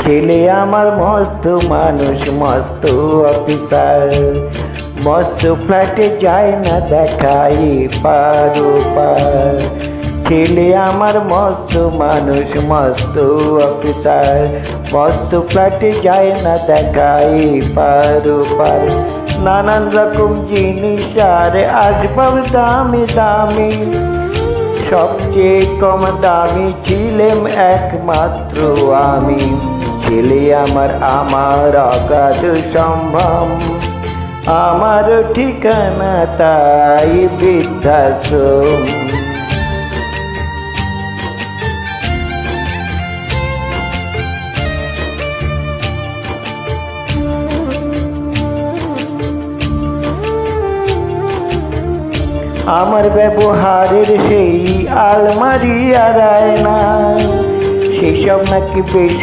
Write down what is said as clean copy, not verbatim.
ছেলে আমার মস্ত মানুষ, মস্ত অফিসার, মস্ত ফ্ল্যাটে যায় না দেখাই পার ওপার। ছেলে আমার মস্ত মানুষ, মস্ত অফিসার, মস্ত ফ্ল্যাটে যায় না দেখাই পার ওপার। নানান রকম জিনিস আর আসবাব দামি দামি, সবচেয়ে কম দামি ছিলেম একমাত্র আমি। ছেলে আমার অগাধ সম্ভ্রম, আমার ঠিকানা তাই বৃদ্ধাশ্রম। আমার ব্যবহারের সেই আলমারি আর আয়না, সেসব নাকি বেশ